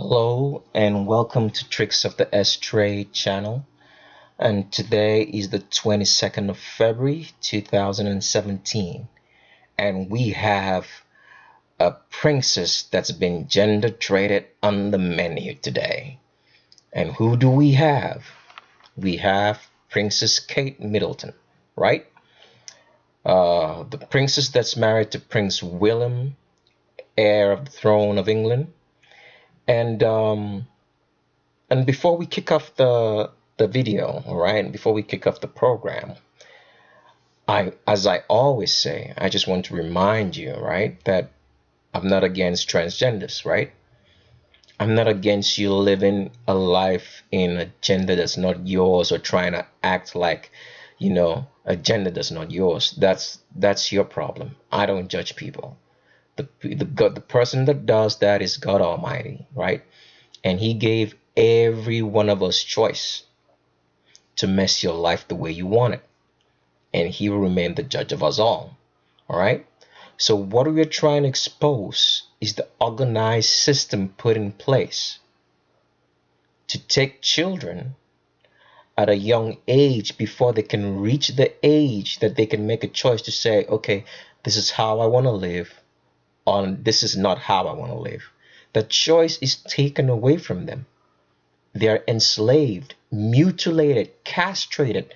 Hello and welcome to Tricks of the S-Tray channel. And today is the 22nd of February 2017. And we have a princess that's been gender traded on the menu today. And who do we have? We have Princess Kate Middleton, right? The princess that's married to Prince William, heir of the throne of England. And before we kick off the video, all right, before we kick off the program, as I always say, I just want to remind you, right, that I'm not against transgenders, right? I'm not against you living a life in a gender that's not yours or trying to act like, a gender that's not yours. That's your problem. I don't judge people. The person that does that is God Almighty, right? And He gave every one of us choice to mess your life the way you want it, and He will remain the judge of us all. All right. So what we're trying to expose is the organized system put in place to take children at a young age before they can reach the age that they can make a choice to say, okay, this is how I want to live, or this is not how I want to live. The choice is taken away from them. They are enslaved, mutilated, castrated,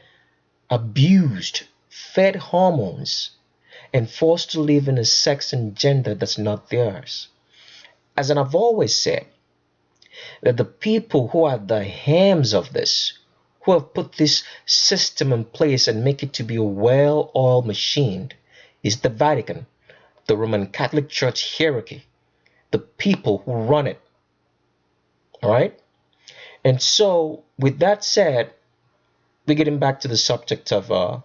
abused, fed hormones, and forced to live in a sex and gender that's not theirs. As I've always said, that the people who are the hams of this, who have put this system in place and make it to be a well-oiled machine, is the Vatican, the Roman Catholic Church hierarchy, the people who run it. All right? And so, with that said, we're getting back to the subject of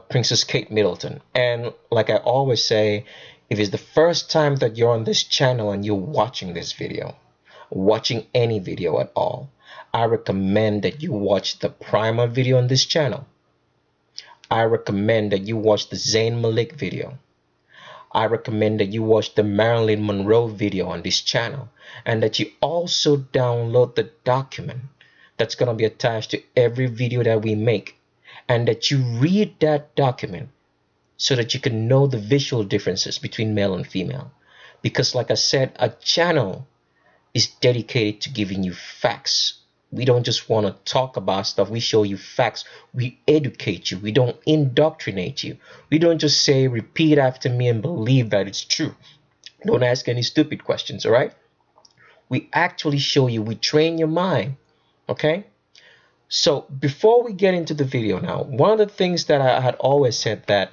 Princess Kate Middleton. And like I always say, if it's the first time that you're on this channel and you're watching this video, watching any video at all, I recommend that you watch the primer video on this channel. I recommend that you watch the Zayn Malik video. I recommend that you watch the Marilyn Monroe video on this channel, and that you also download the document that's going to be attached to every video that we make, and that you read that document so that you can know the visual differences between male and female. Because like I said, a channel is dedicated to giving you facts. We don't just want to talk about stuff. We show you facts. We educate you. We don't indoctrinate you. We don't just say, repeat after me and believe that it's true. Don't ask any stupid questions, all right? We actually show you. We train your mind, okay? So before we get into the video now, one of the things that I had always said that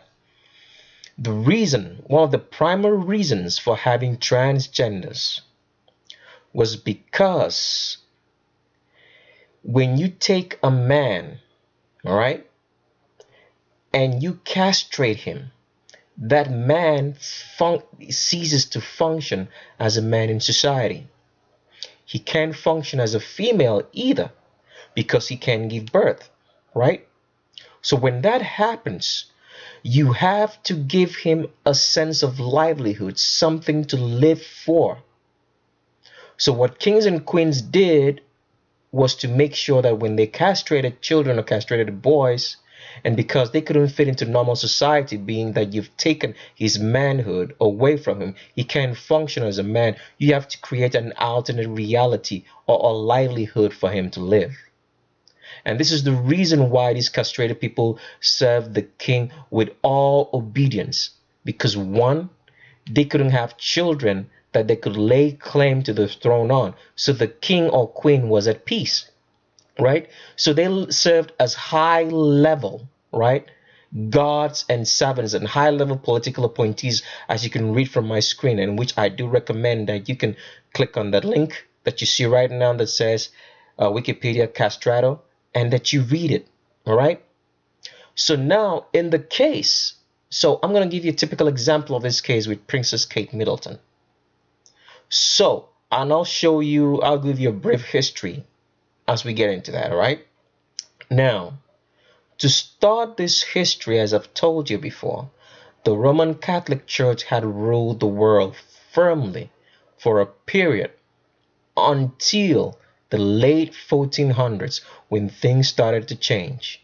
one of the primary reasons for having transgenders was because when you take a man, all right, and you castrate him, that man ceases to function as a man in society. He can't function as a female either because he can't give birth, right? So when that happens, you have to give him a sense of livelihood, something to live for. So what kings and queens did was to make sure that when they castrated children or castrated boys, and because they couldn't fit into normal society, being that you've taken his manhood away from him, he can't function as a man, you have to create an alternate reality or a livelihood for him to live. And this is the reason why these castrated people served the king with all obedience, because one, they couldn't have children that they could lay claim to the throne on. So the king or queen was at peace, right? So they served as high level, right, guards and servants and high level political appointees, as you can read from my screen, and which I do recommend that you can click on that link that you see right now that says Wikipedia Castrato, and that you read it. All right. So now in the case, so I'm going to give you a typical example of this case with Princess Kate Middleton. So, and I'll give you a brief history as we get into that, all right? Now, to start this history, as I've told you before, the Roman Catholic Church had ruled the world firmly for a period until the late 1400s when things started to change.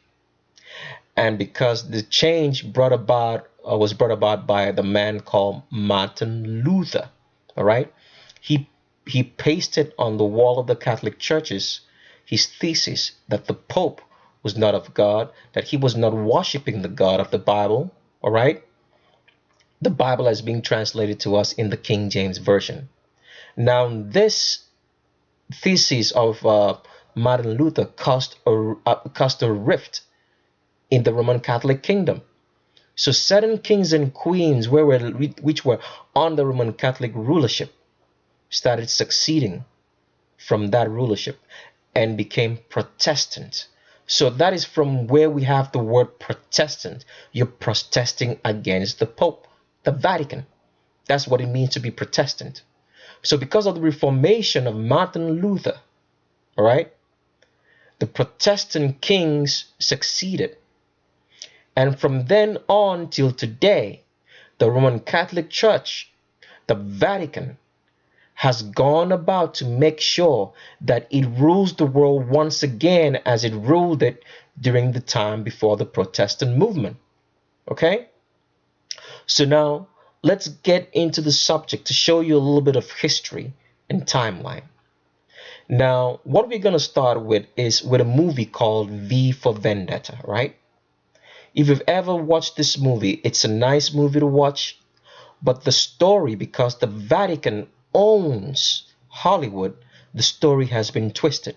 And because the change brought about was brought about by the man called Martin Luther, all right, he he pasted on the wall of the Catholic churches his thesis that the Pope was not of God, that he was not worshiping the God of the Bible, all right. The Bible is being translated to us in the King James version. Now, this thesis of Martin Luther caused a rift in the Roman Catholic kingdom. So certain kings and queens which were under Roman Catholic rulership started succeeding from that rulership and became Protestant. So that is from where we have the word Protestant. You're protesting against the Pope, the Vatican. That's what it means to be Protestant. So because of the Reformation of Martin Luther, all right, the Protestant kings succeeded. And from then on till today, the Roman Catholic Church, the Vatican, has gone about to make sure that it rules the world once again as it ruled it during the time before the Protestant movement. Okay? So now let's get into the subject to show you a little bit of history and timeline. Now, what we're going to start with is with a movie called V for Vendetta, right? If you've ever watched this movie, it's a nice movie to watch, but the story, because the Vatican owns Hollywood, the story has been twisted.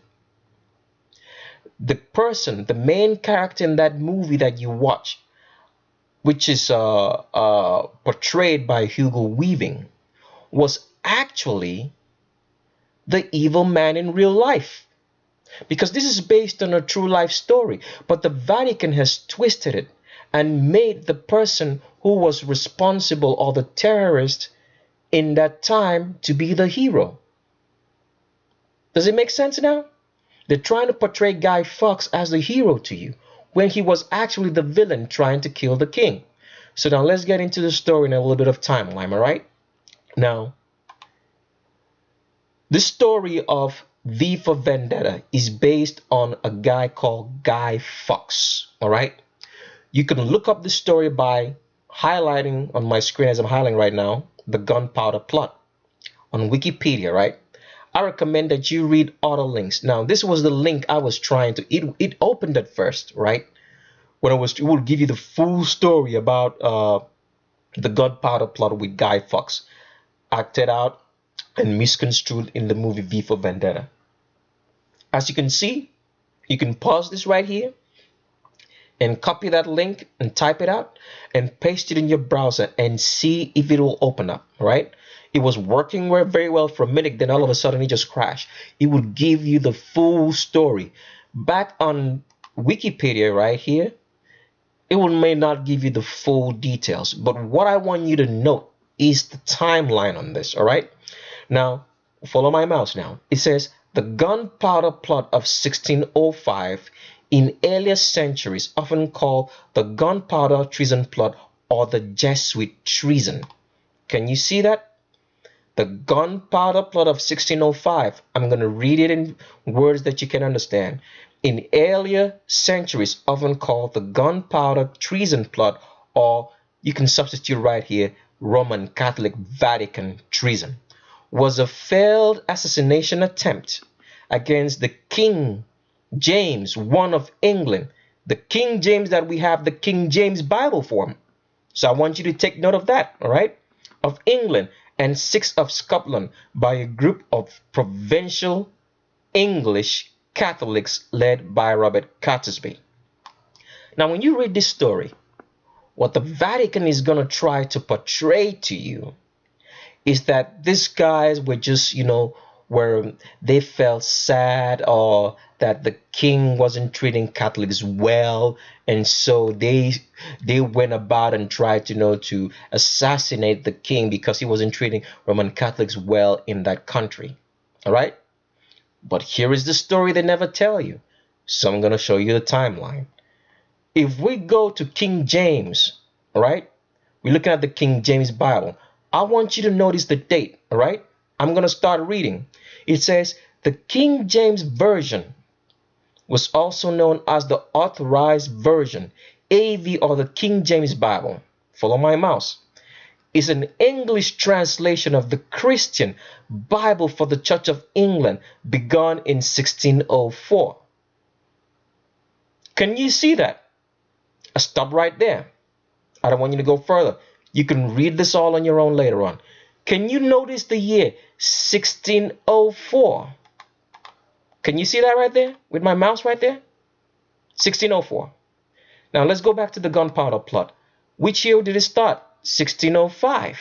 The main character in that movie that you watch, which is portrayed by Hugo Weaving, was actually the evil man in real life. Because this is based on a true life story, but the Vatican has twisted it and made the person who was responsible or the terrorist in that time to be the hero. Does it make sense now? They're trying to portray Guy Fawkes as the hero to you when he was actually the villain trying to kill the king. So now let's get into the story in a little bit of timeline, all right? Now, the story of V for Vendetta is based on a guy called Guy Fawkes, all right? You can look up the story by highlighting on my screen as I'm highlighting right now, the gunpowder plot on Wikipedia, right? I recommend that you read other links. Now, this was the link I was trying to, it opened at first, right? When it will give you the full story about the gunpowder plot with Guy Fawkes, acted out and misconstrued in the movie V for Vendetta. As you can see, you can pause this right here and copy that link and type it out and paste it in your browser and see if it will open up, right? It was working very well for a minute, then all of a sudden it just crashed. It would give you the full story. Back on Wikipedia right here, it may not give you the full details, but what I want you to note is the timeline on this, all right? Now, follow my mouse now. It says, the gunpowder plot of 1605 in earlier centuries, often called the gunpowder treason plot or the Jesuit treason. Can you see that? The gunpowder plot of 1605. I'm going to read it in words that you can understand. In earlier centuries, often called the gunpowder treason plot, or you can substitute right here, Roman Catholic Vatican treason, was a failed assassination attempt against the King James I of England, the King James that we have the King James Bible for. So I want you to take note of that, all right? Of England and 6 of Scotland by a group of provincial English Catholics led by Robert Catesby. Now, when you read this story, what the Vatican is going to try to portray to you is that these guys were just, where they felt sad or that the king wasn't treating Catholics well, and so they went about and tried to assassinate the king because he wasn't treating Roman Catholics well in that country. All right? But here is the story they never tell you. So I'm going to show you the timeline. If we go to King James, all right? We're looking at the King James Bible. I want you to notice the date, all right? I'm going to start reading. It says the King James Version was also known as the Authorized Version, AV, or the King James Bible. Follow my mouse. Is an English translation of the Christian Bible for the Church of England, begun in 1604. Can you see that? I stop right there. I don't want you to go further. You can read this all on your own later on. Can you notice the year 1604? Can you see that right there with my mouse right there? 1604. Now let's go back to the gunpowder plot. Which year did it start? 1605.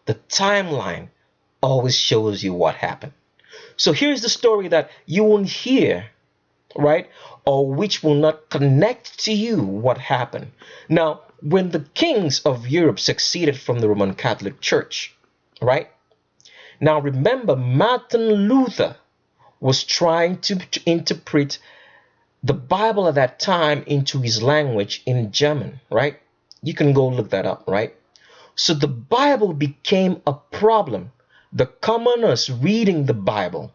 The timeline always shows you what happened. So here's the story that you won't hear, right? Or which will not connect to you what happened. Now, when the kings of Europe seceded from the Roman Catholic Church, right? Now remember, Martin Luther was trying to interpret the Bible at that time into his language in German, right? You can go look that up, right? So the Bible became a problem. The commoners reading the Bible,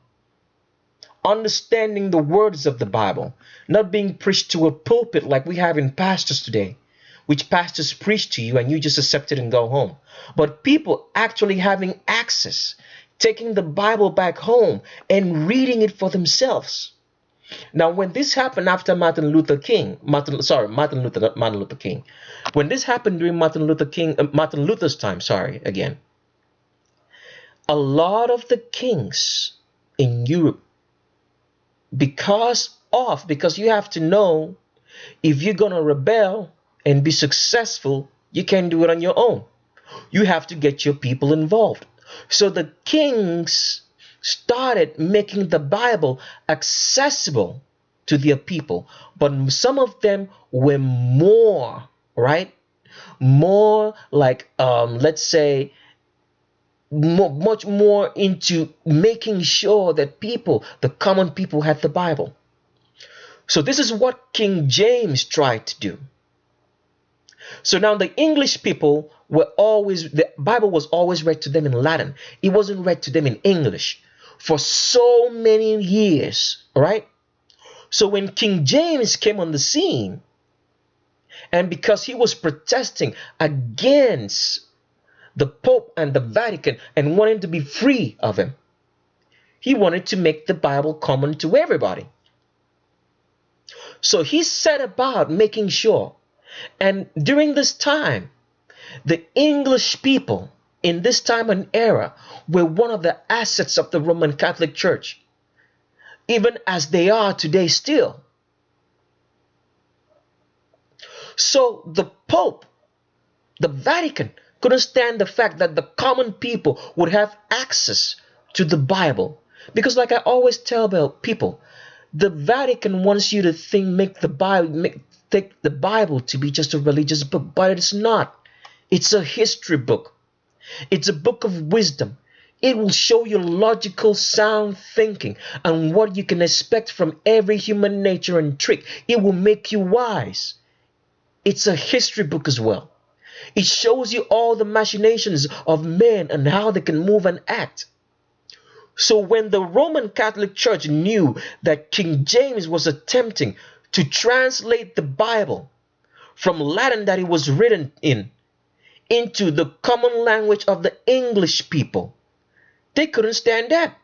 understanding the words of the Bible, not being preached to a pulpit like we have in pastors today, which pastors preach to you and you just accept it and go home. But people actually having access, taking the Bible back home and reading it for themselves. Now, when this happened after Martin Luther King, when this happened during Martin Luther's time, a lot of the kings in Europe, because you have to know, if you're going to rebel and be successful, you can't do it on your own. You have to get your people involved. So the kings started making the Bible accessible to their people, but some of them were more, right? More like, let's say, much more into making sure that the common people, had the Bible. So this is what King James tried to do. So now the English people the Bible was always read to them in Latin. It wasn't read to them in English for so many years, right? So when King James came on the scene, and because he was protesting against the Pope and the Vatican and wanting to be free of him, he wanted to make the Bible common to everybody. So he set about making sure. And during this time, the English people in this time and era were one of the assets of the Roman Catholic Church, even as they are today still. So the Pope, the Vatican, couldn't stand the fact that the common people would have access to the Bible. Because like I always tell people, the Vatican wants you to take the Bible to be just a religious book, but it's not. It's a history book. It's a book of wisdom. It will show you logical, sound thinking and what you can expect from every human nature and trick. It will make you wise. It's a history book as well. It shows you all the machinations of men and how they can move and act. So when the Roman Catholic Church knew that King James was attempting to translate the Bible from Latin that it was written in into the common language of the English people, they couldn't stand that.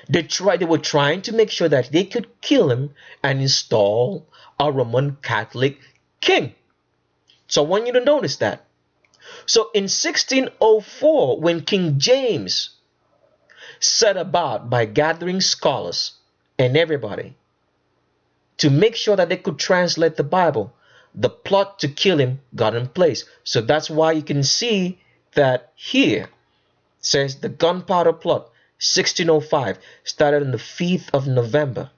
They were trying to make sure that they could kill him and install a Roman Catholic king. So I want you to notice that. So in 1604, when King James set about by gathering scholars and everybody to make sure that they could translate the Bible, the plot to kill him got in place. So that's why you can see that here says the gunpowder plot 1605 started on the 5th of November,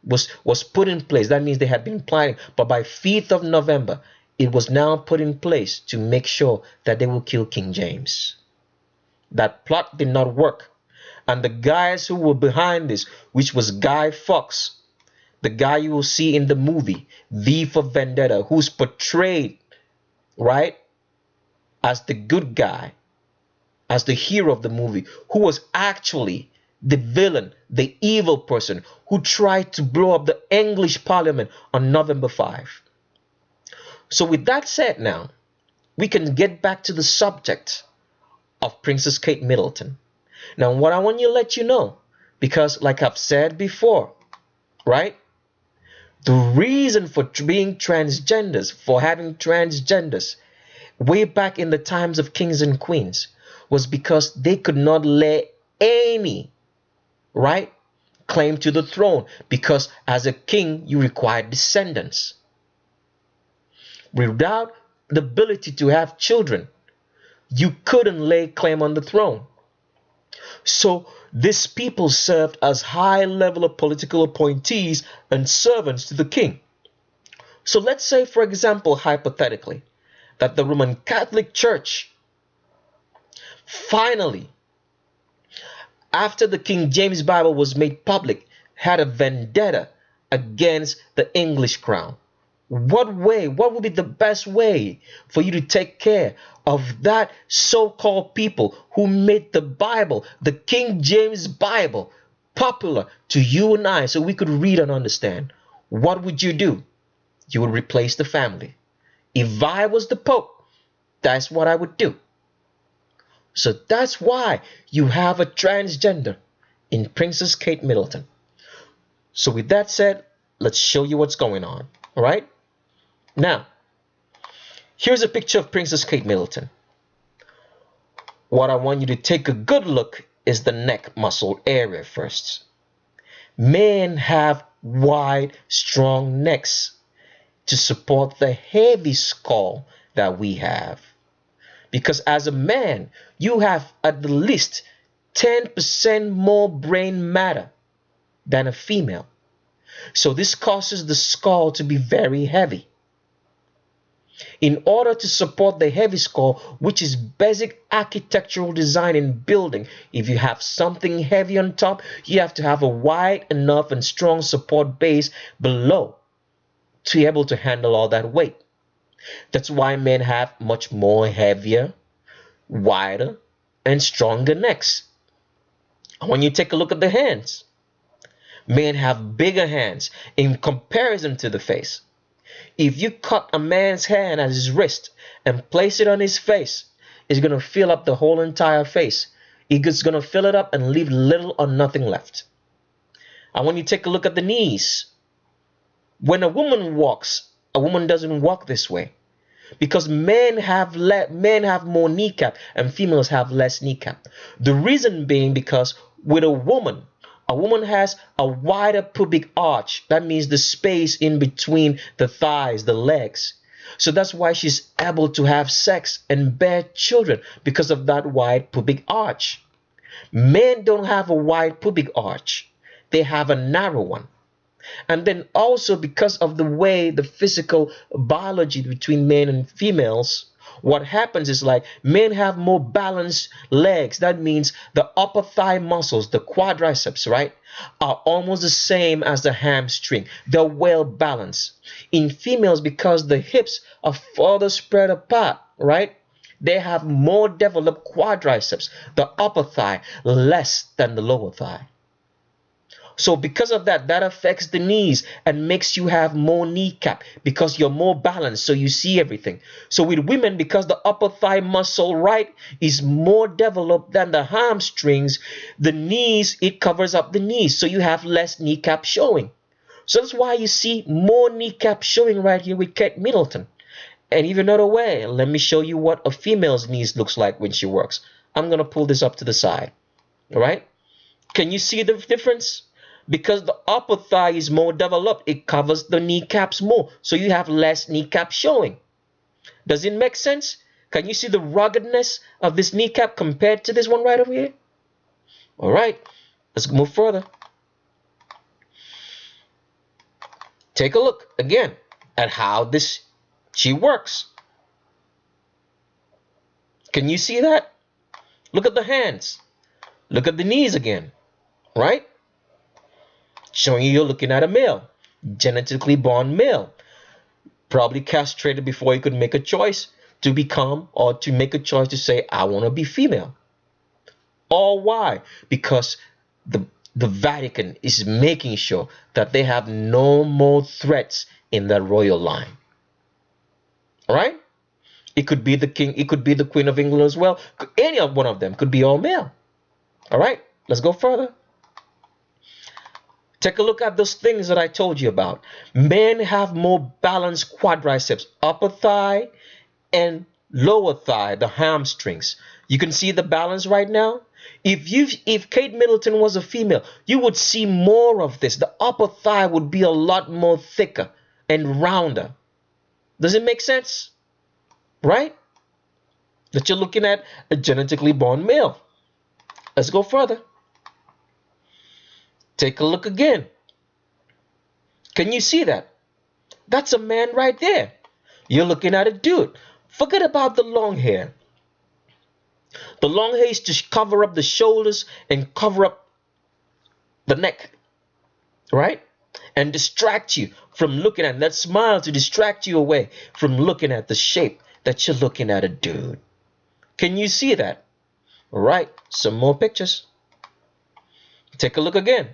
was put in place. That means they had been planning, but by 5th of November it was now put in place to make sure that they will kill King James. That plot did not work, and the guys who were behind this, which was Guy Fawkes, the guy you will see in the movie V for Vendetta, who's portrayed, right, as the good guy, as the hero of the movie, who was actually the villain, the evil person who tried to blow up the English Parliament on November 5. So with that said now, we can get back to the subject of Princess Kate Middleton. Now what I want to let you know, because like I've said before, right? The reason for being transgenders, for having transgenders, way back in the times of kings and queens, was because they could not lay any, right, claim to the throne, because as a king you required descendants. Without the ability to have children, you couldn't lay claim on the throne. So these people served as high level of political appointees and servants to the king. So let's say, for example, hypothetically, that the Roman Catholic Church finally, after the King James Bible was made public, had a vendetta against the English crown. What would be the best way for you to take care of that so-called people who made the Bible, the King James Bible, popular to you and I so we could read and understand? What would you do? You would replace the family. If I was the Pope, that's what I would do. So that's why you have a transgender in Princess Kate Middleton. So with that said, let's show you what's going on. All right? Now, here's a picture of Princess Kate Middleton. What I want you to take a good look is the neck muscle area first. Men have wide, strong necks to support the heavy skull that we have. Because as a man, you have at the least 10% more brain matter than a female. So this causes the skull to be very heavy. In order to support the heavy skull, which is basic architectural design in building, if you have something heavy on top, you have to have a wide enough and strong support base below to be able to handle all that weight. That's why men have much more heavier, wider, and stronger necks. When you take a look at the hands, men have bigger hands in comparison to the face. If you cut a man's hand at his wrist and place it on his face, it's going to fill up the whole entire face. It's going to fill it up and leave little or nothing left. And when you take a look at the knees, when a woman walks, a woman doesn't walk this way. Because men have more kneecap and females have less kneecap. The reason being because with a woman has a wider pubic arch. That means the space in between the thighs, the legs. So that's why she's able to have sex and bear children, because of that wide pubic arch. Men don't have a wide pubic arch. They have a narrow one. And then also because of the way the physical biology between men and females, what happens is like men have more balanced legs. That means the upper thigh muscles, the quadriceps, right, are almost the same as the hamstring. They're well balanced. In females, because the hips are further spread apart, right, they have more developed quadriceps, the upper thigh less than the lower thigh. So because of that, that affects the knees and makes you have more kneecap because you're more balanced, so you see everything. So with women, because the upper thigh muscle, right, is more developed than the hamstrings, the knees, it covers up the knees, so you have less kneecap showing. So that's why you see more kneecap showing right here with Kate Middleton. And even another way, let me show you what a female's knees looks like when she works. I'm going to pull this up to the side. All right? Can you see the difference? Because the upper thigh is more developed, it covers the kneecaps more, so you have less kneecap showing. Does it make sense? Can you see the ruggedness of this kneecap compared to this one right over here? All right, let's move further. Take a look again at how she works. Can you see that? Look at the hands. Look at the knees again, right? Showing you're looking at a male, genetically born male, probably castrated before he could make a choice to become or to make a choice to say, I want to be female. All why? Because the the Vatican is making sure that they have no more threats in that royal line. All right? It could be the king, it could be the Queen of England as well. Any of one of them could be all male. All right? Let's go further. Take a look at those things that I told you about. Men have more balanced quadriceps, upper thigh and lower thigh, the hamstrings. You can see the balance right now. If Kate Middleton was a female, you would see more of this. The upper thigh would be a lot more thicker and rounder. Does it make sense? Right? That you're looking at a genetically born male. Let's go further. Take a look again. Can you see that? That's a man right there. You're looking at a dude. Forget about the long hair. The long hair is to cover up the shoulders and cover up the neck, right? And distract you from looking at that smile, to distract you away from looking at the shape that you're looking at a dude. Can you see that? All right, some more pictures. Take a look again.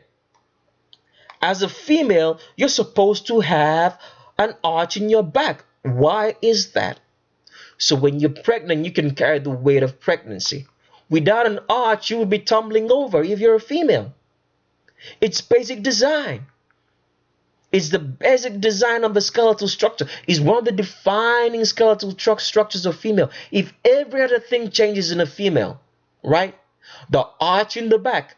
As a female, you're supposed to have an arch in your back. Why is that? So when you're pregnant, you can carry the weight of pregnancy. Without an arch, you will be tumbling over if you're a female. It's basic design. It's the basic design of the skeletal structure. It's one of the defining skeletal structures of female. If every other thing changes in a female, right? The arch in the back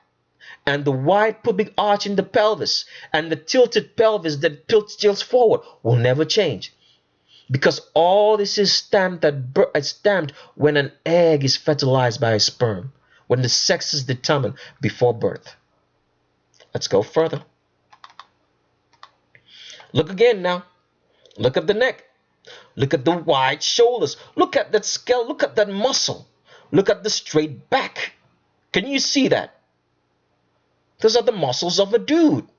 and the wide pubic arch in the pelvis and the tilted pelvis that tilts forward will never change. Because all this is stamped when an egg is fertilized by a sperm, when the sex is determined before birth. Let's go further. Look again now. Look at the neck. Look at the wide shoulders. Look at that scale. Look at that muscle. Look at the straight back. Can you see that? Those are the muscles of a dude.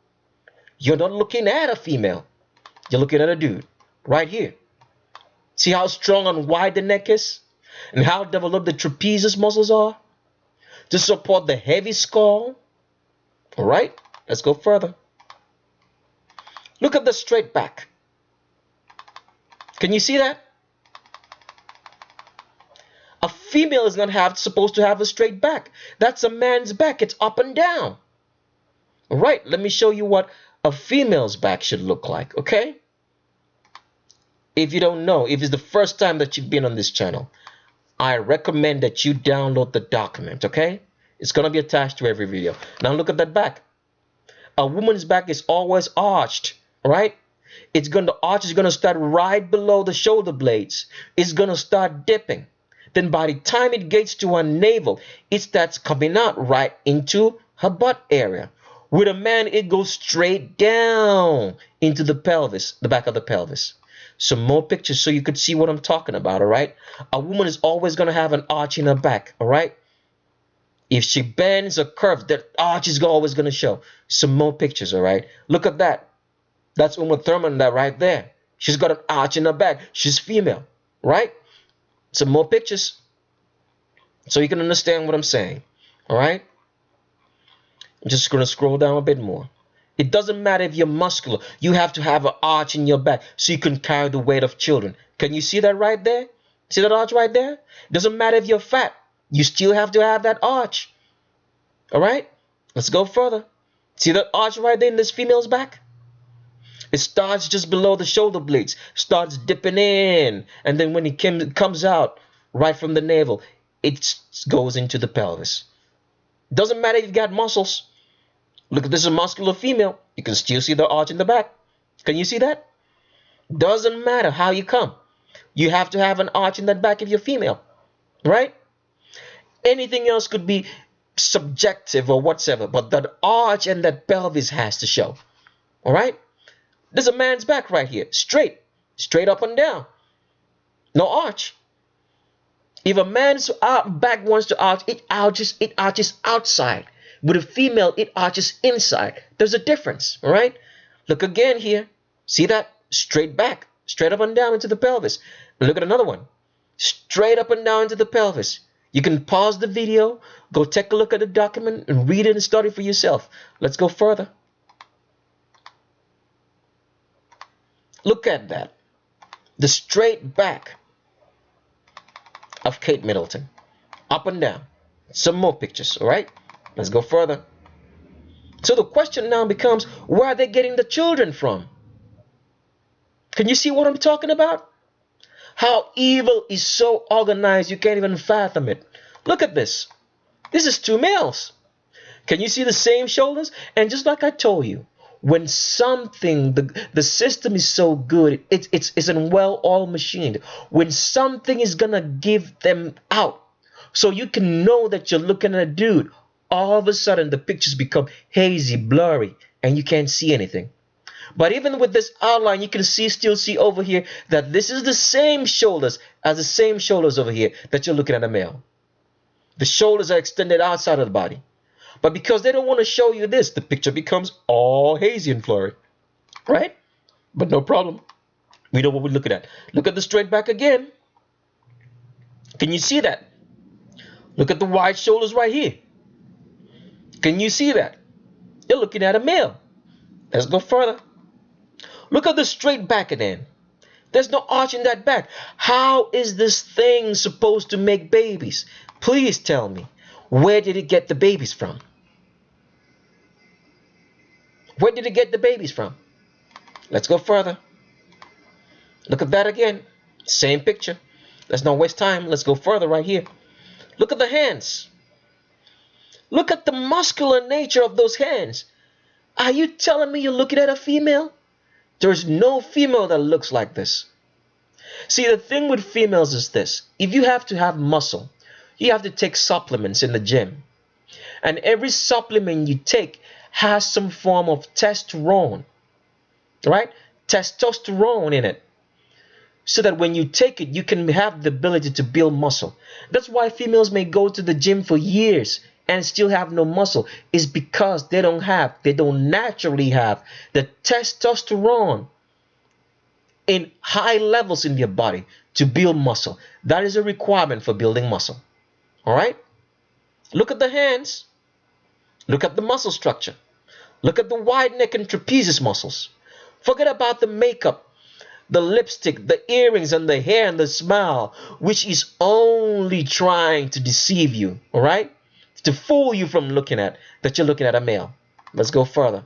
You're not looking at a female. You're looking at a dude right here. See how strong and wide the neck is? And how developed the trapezius muscles are to support the heavy skull? All right, let's go further. Look at the straight back. Can you see that? A female is not supposed to have a straight back. That's a man's back. It's up and down. All right, let me show you what a female's back should look like, okay? If you don't know, if it's the first time that you've been on this channel, I recommend that you download the document, okay? It's going to be attached to every video. Now look at that back. A woman's back is always arched, right? The arch is going to start right below the shoulder blades. It's going to start dipping. Then by the time it gets to her navel, it starts coming out right into her butt area. With a man, it goes straight down into the pelvis, the back of the pelvis. Some more pictures so you could see what I'm talking about, all right? A woman is always going to have an arch in her back, all right? If she bends or curves, that arch is always going to show. Some more pictures, all right? Look at that. That's Uma Thurman right there. She's got an arch in her back. She's female, right? Some more pictures so you can understand what I'm saying, all right? I'm just going to scroll down a bit more. It doesn't matter if you're muscular. You have to have an arch in your back so you can carry the weight of children. Can you see that right there? See that arch right there? It doesn't matter if you're fat. You still have to have that arch. All right? Let's go further. See that arch right there in this female's back? It starts just below the shoulder blades. Starts dipping in. And then when it comes out right from the navel, it goes into the pelvis. Doesn't matter if you've got muscles. Look, if this is a muscular female, you can still see the arch in the back. Can you see that? Doesn't matter how you come. You have to have an arch in that back if you're female, right? Anything else could be subjective or whatsoever, but that arch and that pelvis has to show, all right? There's a man's back right here, straight up and down, no arch. If a man's back wants to arch, it arches outside. With a female, it arches inside. There's a difference, all right? Look again here. See that? Straight back, straight up and down into the pelvis. Look at another one. Straight up and down into the pelvis. You can pause the video, go take a look at the document, and read it and study for yourself. Let's go further. Look at that. The straight back of Kate Middleton. Up and down. Some more pictures, all right? Let's go further. So the question now becomes, where are they getting the children from? Can you see what I'm talking about? How evil is so organized you can't even fathom it. Look at this. This is two males. Can you see the same shoulders? And just like I told you, when something, the system is so good, it's a well-oiled machine. When something is gonna give them out, so you can know that you're looking at a dude, all of a sudden the pictures become hazy, blurry, and you can't see anything. But even with this outline, you can still see over here that this is the same shoulders as the same shoulders over here that you're looking at a male. The shoulders are extended outside of the body. But because they don't want to show you this, the picture becomes all hazy and blurry. Right? But no problem. We know what we're looking at. Look at the straight back again. Can you see that? Look at the wide shoulders right here. Can you see that? You're looking at a male. Let's go further. Look at the straight back again. There's no arch in that back. How is this thing supposed to make babies? Please tell me. Where did it get the babies from? Where did it get the babies from? Let's go further. Look at that again. Same picture. Let's not waste time. Let's go further right here. Look at the hands. Look at the muscular nature of those hands. Are you telling me you're looking at a female? There's no female that looks like this. See, the thing with females is this. If you have to have muscle, you have to take supplements in the gym. And every supplement you take has some form of testosterone, right? Testosterone in it. So that when you take it, you can have the ability to build muscle. That's why females may go to the gym for years and still have no muscle. Is because they don't naturally have the testosterone in high levels in their body to build muscle. That is a requirement for building muscle. All right? Look at the hands. Look at the muscle structure. Look at the wide neck and trapezius muscles. Forget about the makeup, the lipstick, the earrings, and the hair and the smile, which is only trying to deceive you. All right? To fool you from looking at that you're looking at a male. Let's go further.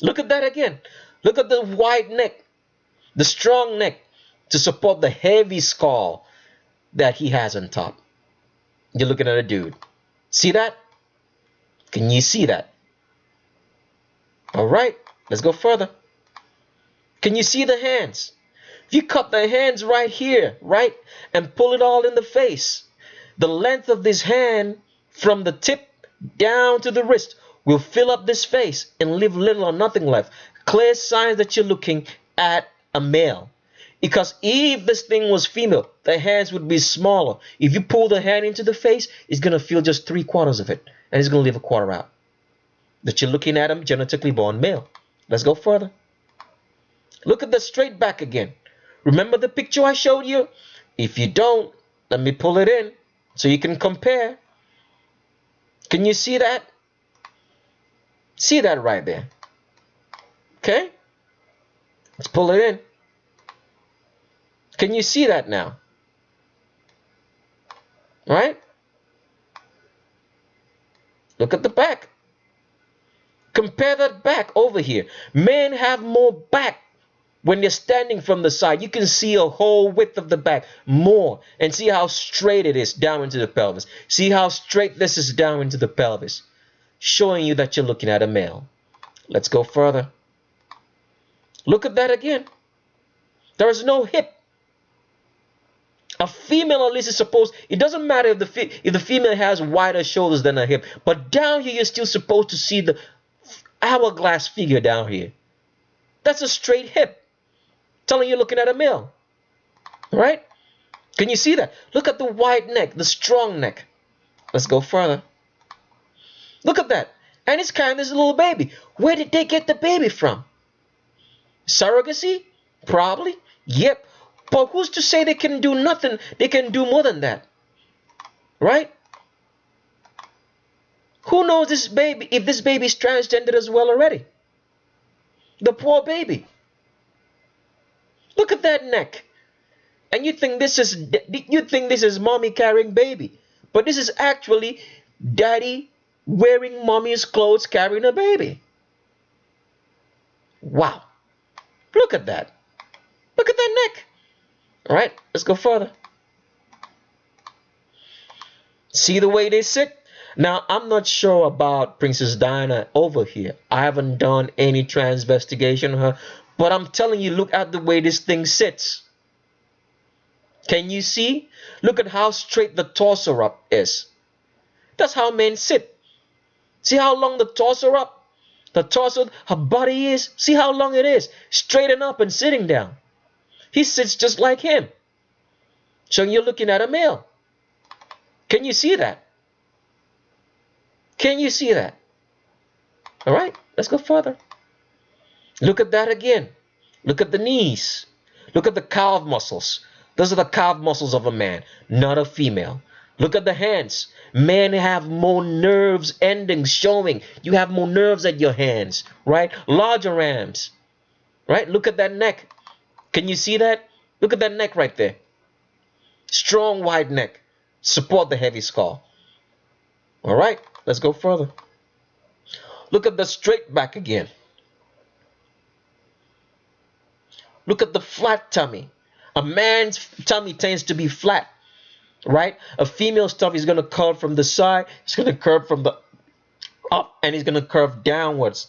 Look at that again. Look at the wide neck, the strong neck to support the heavy skull that he has on top. You're looking at a dude. See that? Can you see that? All right, let's go further. Can you see the hands? If you cut the hands right here, right, and pull it all in the face, the length of this hand from the tip down to the wrist will fill up this face and leave little or nothing left. Clear signs that you're looking at a male. Because if this thing was female, the hands would be smaller. If you pull the hand into the face, it's going to feel just 3/4 of it. And it's going to leave a quarter out. That you're looking at him, genetically born male. Let's go further. Look at the straight back again. Remember the picture I showed you? If you don't, let me pull it in so you can compare. Can you see that? See that right there? Okay? Let's pull it in. Can you see that now? Right? Look at the back. Compare that back over here. Men have more back when they're standing from the side. You can see a whole width of the back more. And see how straight it is down into the pelvis. See how straight this is down into the pelvis. Showing you that you're looking at a male. Let's go further. Look at that again. There is no hip. A female at least is supposed, it doesn't matter if the female has wider shoulders than a hip, but down here you're still supposed to see the hourglass figure down here. That's a straight hip, telling you looking at a male, right? Can you see that? Look at the wide neck, the strong neck. Let's go further. Look at that, and it's carrying this little baby. Where did they get the baby from? Surrogacy? Probably. Yep. But who's to say they can do nothing? They can do more than that. right? Who knows this baby, if this baby is transgender as well already? The poor baby. Look at that neck. And you think this is mommy carrying baby, but this is actually daddy wearing mommy's clothes carrying a baby. Wow. Look at that. Look at that neck. All right, let's go further. See the way they sit? Now, I'm not sure about Princess Diana over here. I haven't done any transvestigation on her, but I'm telling you, look at the way this thing sits. Can you see? Look at how straight the torso up is. That's how men sit. See how long the torso up? The torso, her body is. See how long it is. Straighten up and sitting down. He sits just like him. So you're looking at a male. Can you see that? Can you see that? All right, let's go further. Look at that again. Look at the knees. Look at the calf muscles. Those are the calf muscles of a man, not a female. Look at the hands. Men have more nerves endings showing. You have more nerves at your hands, right? Larger arms, right? Look at that neck. Can you see that? Look at that neck right there. Strong, wide neck. Support the heavy skull. All right, let's go further. Look at the straight back again. Look at the flat tummy. A man's tummy tends to be flat, right? A female's tummy is going to curve from the side. It's going to curve from the up, and it's going to curve downwards,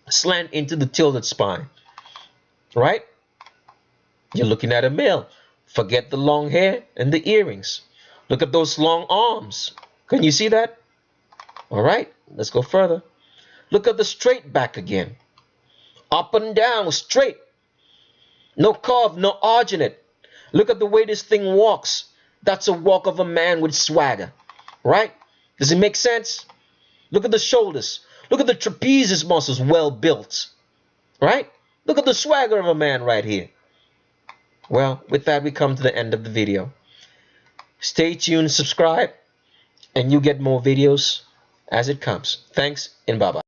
slant into the tilted spine, right? You're looking at a male. Forget the long hair and the earrings. Look at those long arms. Can you see that? All right, let's go further. Look at the straight back again. Up and down, straight. No curve, no arginate. Look at the way this thing walks. That's a walk of a man with swagger, right? Does it make sense? Look at the shoulders. Look at the trapezius muscles, well built, right? Look at the swagger of a man right here. Well, with that, we come to the end of the video. Stay tuned, subscribe, and you get more videos as it comes. Thanks, and bye-bye.